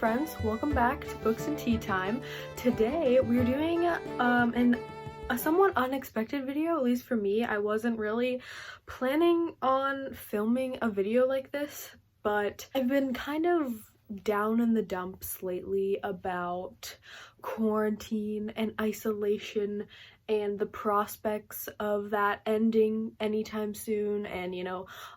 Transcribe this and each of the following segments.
friends, welcome back to Books and Tea Time. Today we're doing a somewhat unexpected video, at least for me. I wasn't really planning on filming a video like this, but I've been kind of down in the dumps lately about quarantine and isolation and the prospects of that ending anytime soon, and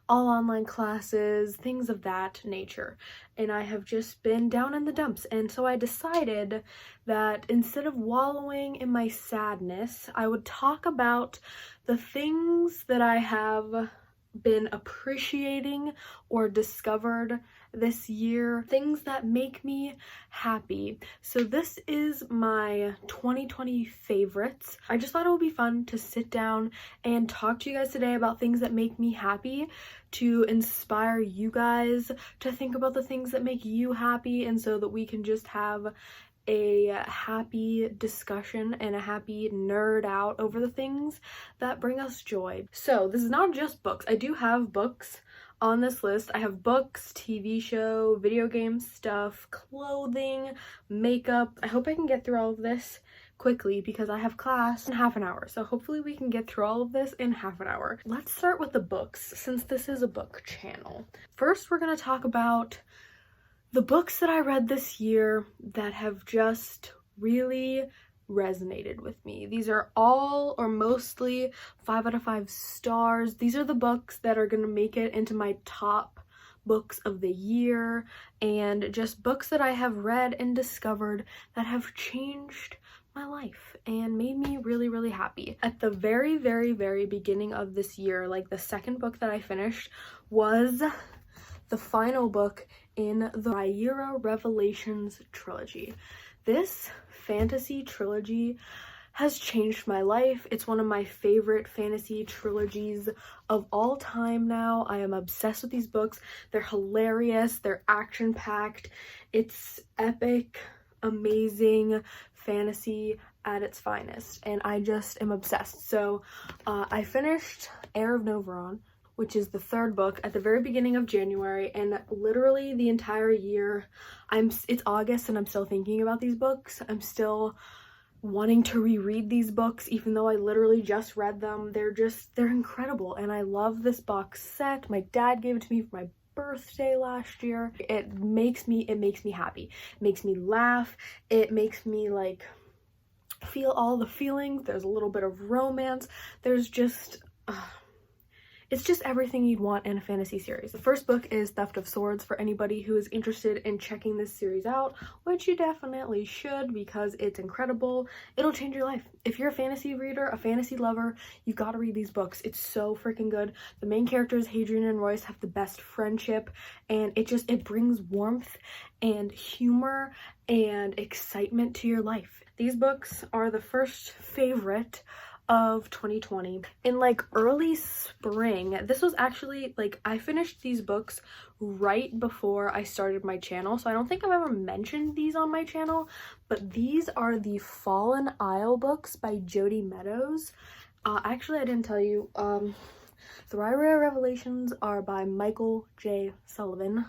all online classes, things of that nature. And I have just been down in the dumps, and so I decided that instead of wallowing in my sadness, I would talk about the things that I have been appreciating or discovered this year, things that make me happy. So this is my 2020 favorites. I just thought it would be fun to sit down and talk to you guys today about things that make me happy, to inspire you guys to think about the things that make you happy, and so that we can just have a happy discussion and a happy nerd out over the things that bring us joy. So this is not just books. I do have books on this list. I have books, TV show, video game stuff, clothing, makeup. I hope I can get through all of this quickly because I have class in half an hour. So hopefully we can get through all of this in half an hour. Let's start with the books, since this is a book channel. First, we're going to talk about the books that I read this year that have just really resonated with me. These are all or mostly 5 out of 5 stars. These are the books that are going to make it into my top books of the year, and just books that I have read and discovered that have changed my life and made me really, really happy. At the very, very, very beginning of this year, like the second book that I finished was the final book in the Rhaenyra Revelations trilogy. This fantasy trilogy has changed my life. It's one of my favorite fantasy trilogies of all time now. I am obsessed with these books. They're hilarious, they're action-packed, it's epic, amazing fantasy at its finest, and I just am obsessed. So I finished Heir of Noveron, which is the third book, at the very beginning of January, and literally the entire year it's August and I'm still thinking about these books. I'm still wanting to reread these books even though I literally just read them. They're incredible, and I love this box set. My dad gave it to me for my birthday last year. It makes me happy. It makes me laugh. It makes me like feel all the feelings. There's a little bit of romance. There's just it's just everything you'd want in a fantasy series. The first book is Theft of Swords, for anybody who is interested in checking this series out, which you definitely should because it's incredible. It'll change your life. If you're a fantasy reader, a fantasy lover, you've got to read these books. It's so freaking good. The main characters, Hadrian and Royce, have the best friendship, and it brings warmth and humor and excitement to your life. These books are the first favorite of 2020. In like early spring, this was actually like, I finished these books right before I started my channel, so I don't think I've ever mentioned these on my channel, but these are the Fallen Isle books by Jodi Meadows. Actually, I didn't tell you, the Rhaenyra Revelations are by Michael J. Sullivan.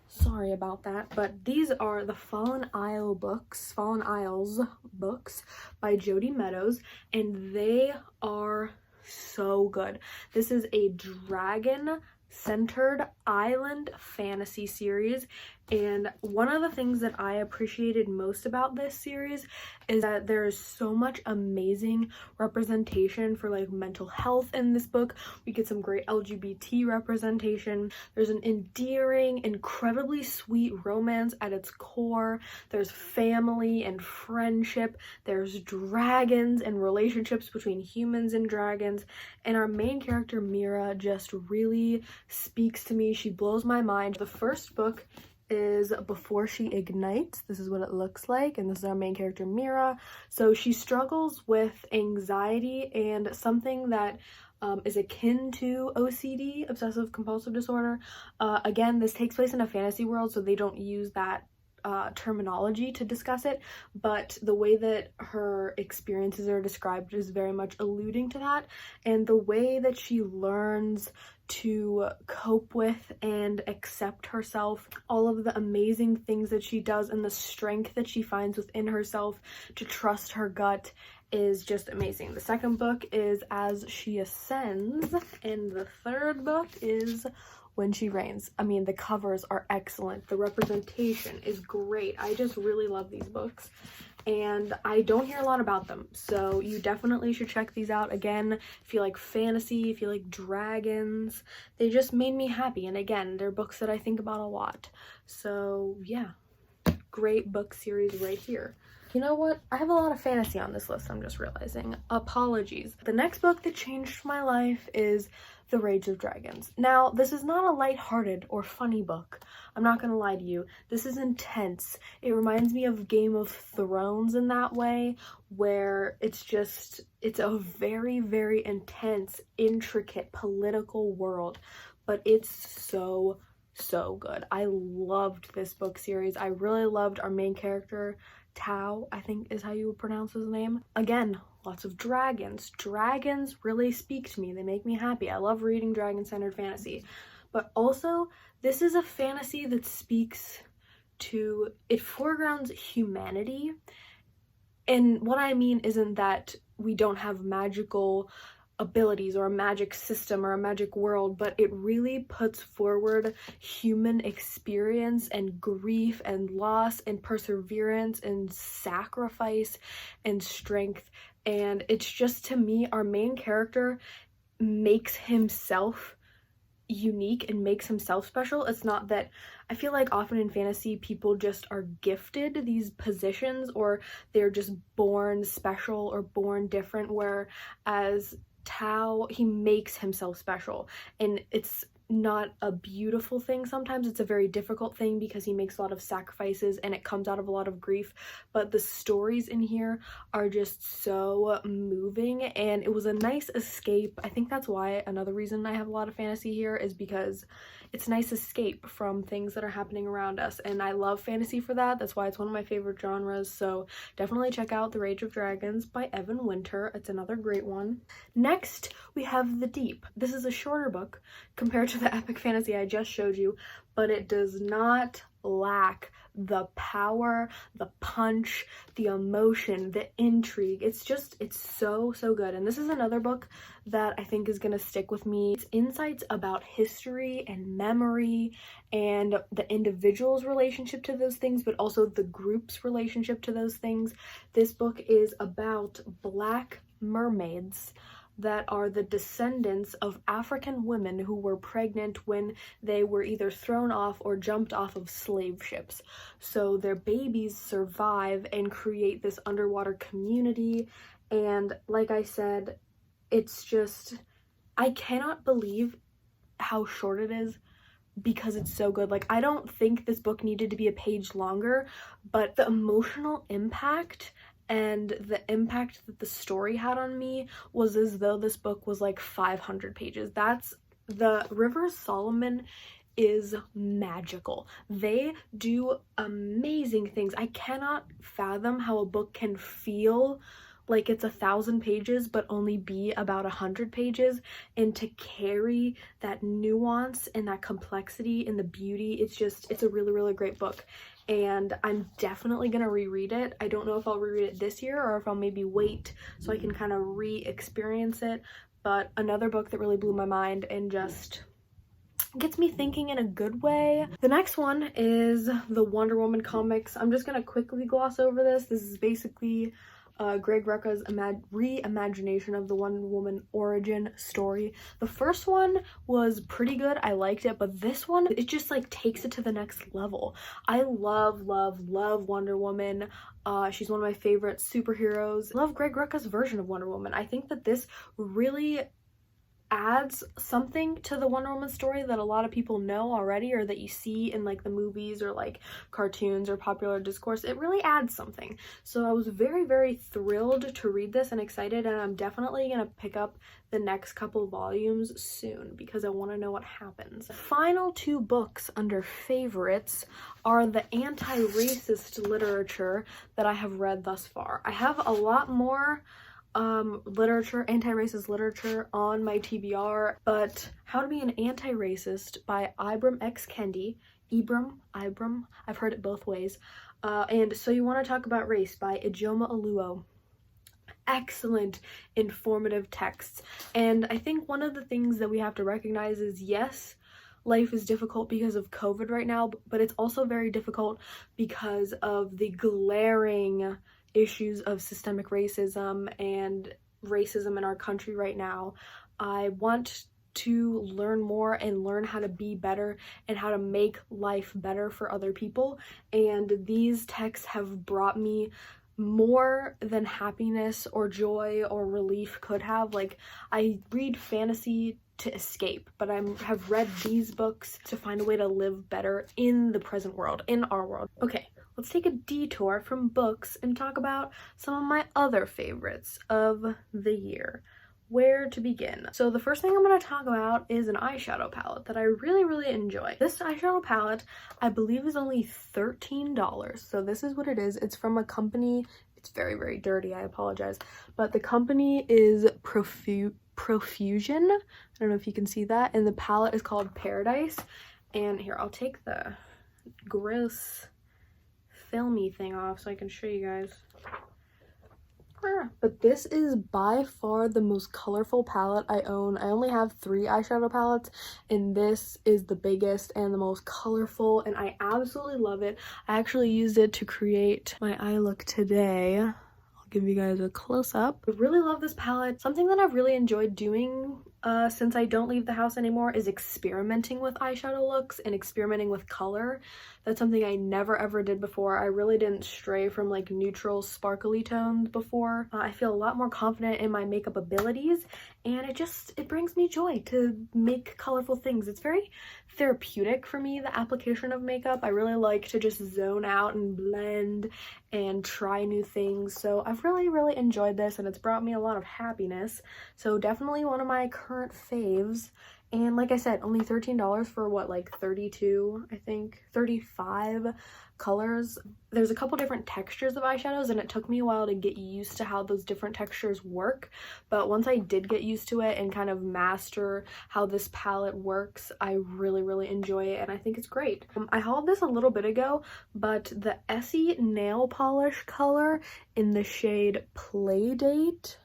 Sorry about that, but these are the Fallen Isles books by Jodi Meadows, and they are so good. This is a dragon-centered island fantasy series, and one of the things that I appreciated most about this series is that there's so much amazing representation for like mental health in this book. We get some great LGBT representation. There's an endearing, incredibly sweet romance at its core. There's family and friendship. There's dragons and relationships between humans and dragons. And our main character, Mira, just really speaks to me. She blows my mind. The first book is Before She Ignites. This is what it looks like, and this is our main character, Mira. So she struggles with anxiety and something that is akin to OCD, obsessive compulsive disorder. Again, this takes place in a fantasy world, so they don't use that terminology to discuss it, but the way that her experiences are described is very much alluding to that, and the way that she learns to cope with and accept herself. All of the amazing things that she does and the strength that she finds within herself to trust her gut is just amazing. The second book is As She Ascends, and the third book is When She Reigns. I mean, the covers are excellent. The representation is great. I just really love these books, and I don't hear a lot about them, so you definitely should check these out. Again, if you like fantasy, if you like dragons, they just made me happy, and again, they're books that I think about a lot. So yeah, great book series right here. You know what? I have a lot of fantasy on this list, I'm just realizing. Apologies. The next book that changed my life is The Rage of Dragons. Now, this is not a lighthearted or funny book. I'm not gonna lie to you. This is intense. It reminds me of Game of Thrones in that way, where it's a very, very intense, intricate political world, but it's so good. I loved this book series. I really loved our main character, Tao, I think is how you would pronounce his name. Again, lots of dragons. Dragons really speak to me. They make me happy. I love reading dragon-centered fantasy. But also, this is a fantasy that speaks to, it foregrounds humanity. And what I mean isn't that we don't have magical abilities or a magic system or a magic world, but it really puts forward human experience and grief and loss and perseverance and sacrifice and strength. And it's just, to me, our main character makes himself unique and makes himself special. It's not that, I feel like often in fantasy people just are gifted these positions, or they're just born special or born different, whereas Tao, he makes himself special, and it's not a beautiful thing. Sometimes it's a very difficult thing because he makes a lot of sacrifices and it comes out of a lot of grief, but the stories in here are just so moving, and it was a nice escape. I think that's why another reason I have a lot of fantasy here is because it's a nice escape from things that are happening around us, and I love fantasy for that. That's why it's one of my favorite genres. So definitely check out The Rage of Dragons by Evan Winter. It's another great one. Next, we have The Deep. This is a shorter book compared to the epic fantasy I just showed you, but it does not lack the power, the punch, the emotion, the intrigue. It's so good. And this is another book that I think is gonna stick with me. It's insights about history and memory and the individual's relationship to those things, but also the group's relationship to those things. This book is about Black mermaids that are the descendants of African women who were pregnant when they were either thrown off or jumped off of slave ships. So their babies survive and create this underwater community. And like I said, it's just, I cannot believe how short it is because it's so good. Like, I don't think this book needed to be a page longer, but the emotional impact and the impact that the story had on me was as though this book was like 500 pages. The River Solomon is magical. They do amazing things. I cannot fathom how a book can feel like it's 1,000 pages but only be about 100 pages, and to carry that nuance and that complexity and the beauty. It's a really great book, and I'm definitely gonna reread it. I don't know if I'll reread it this year or if I'll maybe wait so I can kind of re-experience it, but another book that really blew my mind and just gets me thinking in a good way. The next one is the Wonder Woman comics. I'm just gonna quickly gloss over this. This is basically Greg Rucka's reimagination of the Wonder Woman origin story. The first one was pretty good. I liked it, but this one, it just like takes it to the next level. I love Wonder Woman. She's one of my favorite superheroes. I love Greg Rucka's version of Wonder Woman. I think that this really adds something to the Wonder Woman story that a lot of people know already, or that you see in like the movies or like cartoons or popular discourse. It really adds something. So I was very thrilled to read this and excited, and I'm definitely gonna pick up the next couple volumes soon because I want to know what happens. The final two books under favorites are the anti-racist literature that I have read thus far. I have a lot more literature, anti-racist literature on my TBR, but How to Be an Anti-Racist by Ibram X. Kendi. Ibram, I've heard it both ways. And So You Want to Talk About Race by Ijoma Oluo. Excellent informative texts. And I think one of the things that we have to recognize is, yes, life is difficult because of COVID right now, but it's also very difficult because of the glaring issues of systemic racism and racism in our country right now. I want to learn more and learn how to be better and how to make life better for other people, and these texts have brought me more than happiness or joy or relief could have. Like, I read fantasy to escape, but I have read these books to find a way to live better in the present world, in our world. Okay, let's take a detour from books and talk about some of my other favorites of the year. Where to begin? So the first thing I'm going to talk about is an eyeshadow palette that I really enjoy. This eyeshadow palette, I believe, is only $13. So this is what it is. It's from a company. It's very dirty, I apologize, but the company is Profusion. I don't know if you can see that, and the palette is called Paradise. And here, I'll take the gross filmy thing off so I can show you guys. But this is by far the most colorful palette I own. I only have 3 eyeshadow palettes, and this is the biggest and the most colorful, and I absolutely love it. I actually used it to create my eye look today. I'll give you guys a close-up. I really love this palette. Something that I've really enjoyed doing since I don't leave the house anymore is experimenting with eyeshadow looks and experimenting with color. That's something I never ever did before. I really didn't stray from like neutral sparkly tones before. I feel a lot more confident in my makeup abilities, and it brings me joy to make colorful things. It's very therapeutic for me, the application of makeup. I really like to just zone out and blend and try new things. So I've really enjoyed this, and it's brought me a lot of happiness. So definitely one of my current faves. And like I said, only $13 for what, like 32, I think, 35 colors. There's a couple different textures of eyeshadows, and it took me a while to get used to how those different textures work. But once I did get used to it and kind of master how this palette works, I really enjoy it, and I think it's great. I hauled this a little bit ago, but the Essie nail polish color in the shade Playdate,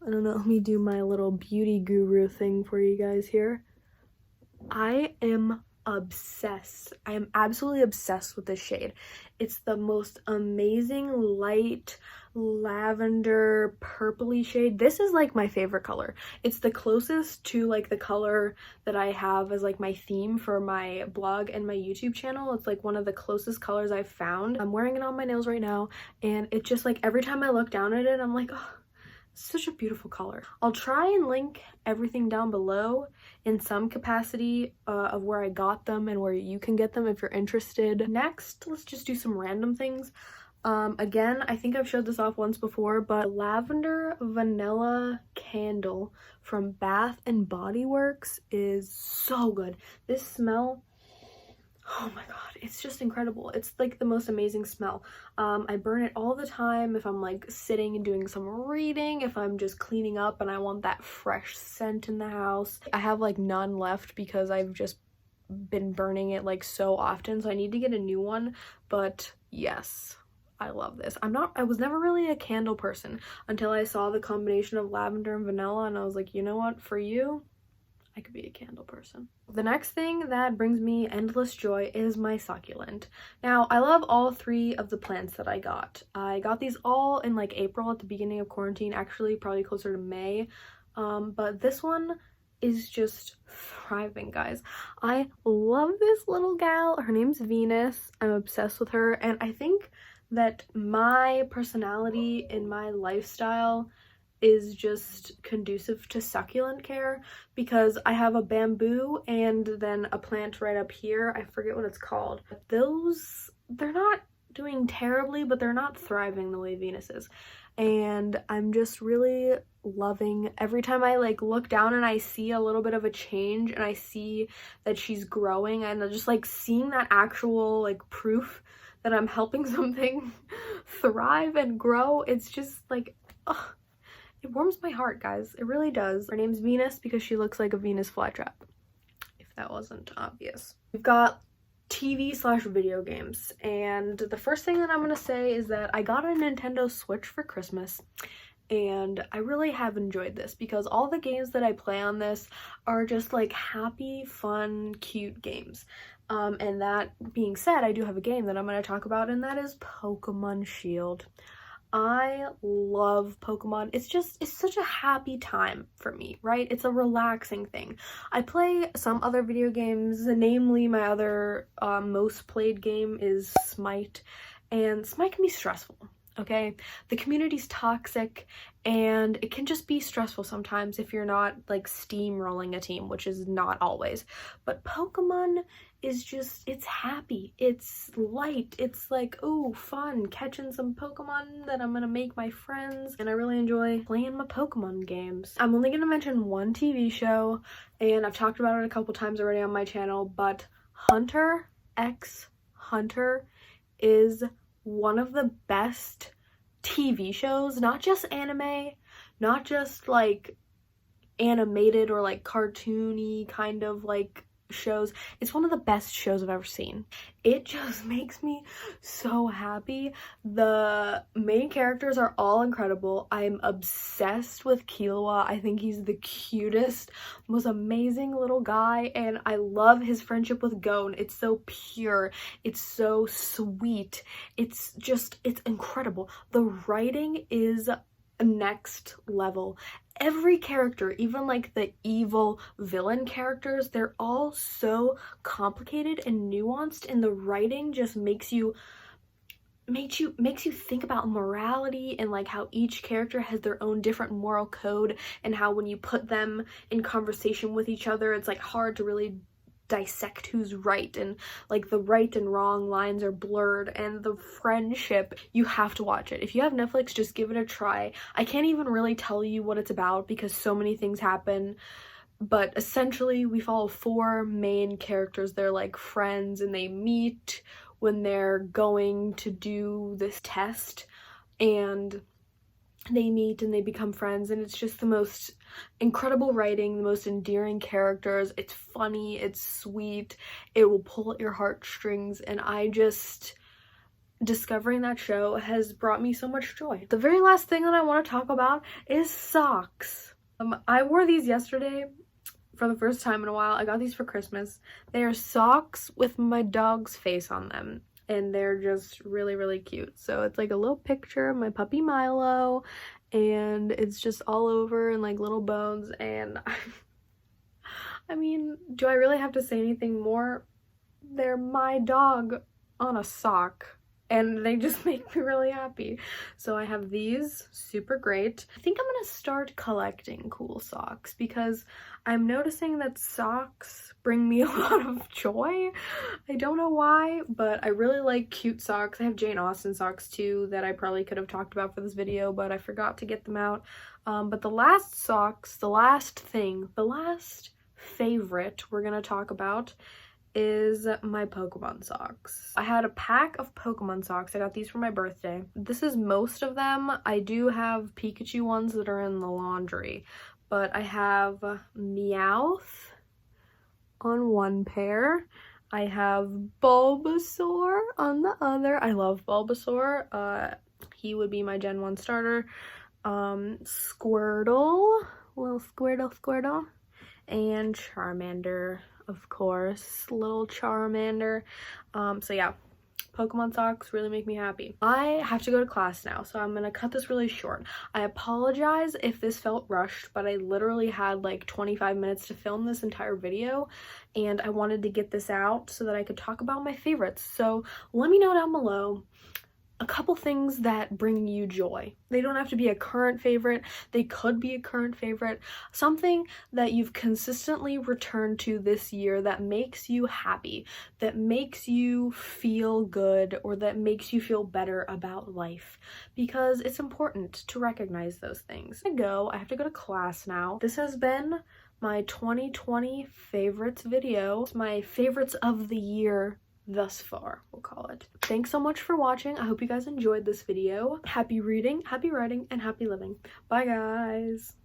I don't know, let me do my little beauty guru thing for you guys here. I am obsessed. I am absolutely obsessed with this shade. It's the most amazing light lavender purpley shade. This is like my favorite color. It's the closest to like the color that I have as like my theme for my blog and my YouTube channel. It's like one of the closest colors I've found. I'm wearing it on my nails right now, and it's just like every time I look down at it, I'm like, oh, such a beautiful color. I'll try and link everything down below in some capacity of where I got them and where you can get them if you're interested. Next, let's just do some random things. Again, I think I've showed this off once before, but lavender vanilla candle from Bath and Body Works is so good. This smell, oh my god, it's just incredible. It's like the most amazing smell. I burn it all the time if I'm like sitting and doing some reading, if I'm just cleaning up and I want that fresh scent in the house. I have like none left because I've just been burning it like so often, so I need to get a new one. But yes, I love this. I was never really a candle person until I saw the combination of lavender and vanilla, and I was like, you know what, for you, I could be a candle person. The next thing that brings me endless joy is my succulent. Now, I love all 3 of the plants that I got. I got these all in like April at the beginning of quarantine, actually probably closer to May. But this one is just thriving, guys. I love this little gal. Her name's Venus. I'm obsessed with her, and I think that my personality and my lifestyle is just conducive to succulent care, because I have a bamboo and then a plant right up here. I forget what it's called. Those, they're not doing terribly, but they're not thriving the way Venus is. And I'm just really loving every time I like look down and I see a little bit of a change and I see that she's growing, and just like seeing that actual like proof that I'm helping something thrive and grow. It's just like, oh, It warms my heart, guys. It really does. Her name's Venus because she looks like a Venus flytrap, if that wasn't obvious. We've got TV/video games, and the first thing that I'm gonna say is that I got a Nintendo Switch for Christmas, and I really have enjoyed this because all the games that I play on this are just like happy, fun, cute games. And that being said, I do have a game that I'm going to talk about, and that is Pokémon Shield. I love Pokemon. It's such a happy time for me, right? It's a relaxing thing. I play some other video games, namely my other most played game is Smite, and Smite can be stressful, okay? The community's toxic, and it can just be stressful sometimes if you're not like steamrolling a team, which is not always. But Pokemon is just, it's happy, it's light, it's like, oh, fun, catching some Pokemon that I'm gonna make my friends, and I really enjoy playing my Pokemon games. I'm only gonna mention one TV show, and I've talked about it a couple times already on my channel, but Hunter x Hunter is one of the best TV shows, not just anime, not just like animated or like cartoony kind of like shows. It's one of the best shows I've ever seen. It just makes me so happy. The main characters are all incredible. I'm obsessed with Killua. I think he's the cutest, most amazing little guy, and I love his friendship with Gon. It's so pure, it's so sweet, it's incredible. The writing is next level. Every character, even like the evil villain characters, they're all so complicated and nuanced, and the writing just makes you think about morality and like how each character has their own different moral code, and how when you put them in conversation with each other, it's like hard to really dissect who's right, and like the right and wrong lines are blurred, and the friendship, you have to watch it. If you have Netflix, just give it a try. I can't even really tell you what it's about because so many things happen, but essentially we follow 4 main characters. They're like friends, and they meet when they're going to do this test, and they meet and they become friends, and it's just the most incredible writing, the most endearing characters. It's funny, it's sweet, it will pull at your heartstrings, and discovering that show has brought me so much joy. The very last thing that I want to talk about is socks. I wore these yesterday for the first time in a while. I got these for Christmas. They are socks with my dog's face on them, and they're just really, really cute. So it's like a little picture of my puppy Milo, and it's just all over and like little bones, and I mean, do I really have to say anything more? They're my dog on a sock, and they just make me really happy. So I have these, super great. I think I'm gonna start collecting cool socks because I'm noticing that socks bring me a lot of joy. I don't know why, but I really like cute socks. I have Jane Austen socks too that I probably could have talked about for this video, but I forgot to get them out. But the last favorite we're gonna talk about is my Pokemon socks. I had a pack of Pokemon socks. I got these for my birthday. This is most of them. I do have Pikachu ones that are in the laundry, but I have Meowth on one pair. I have Bulbasaur on the other. I love Bulbasaur. He would be my Gen 1 starter. Squirtle, little Squirtle, and Charmander, of course, little Charmander. So yeah, Pokemon socks really make me happy. I have to go to class now, so I'm gonna cut this really short. I apologize if this felt rushed, but I literally had like 25 minutes to film this entire video, and I wanted to get this out so that I could talk about my favorites. So let me know down below a couple things that bring you joy. They don't have to be a current favorite. They could be a current favorite. Something that you've consistently returned to this year that makes you happy, that makes you feel good, or that makes you feel better about life, because it's important to recognize those things. I have to go to class now. This has been my 2020 favorites video. It's my favorites of the year thus far, we'll call it. Thanks so much for watching. I hope you guys enjoyed this video. Happy reading, happy writing, and happy living. Bye guys.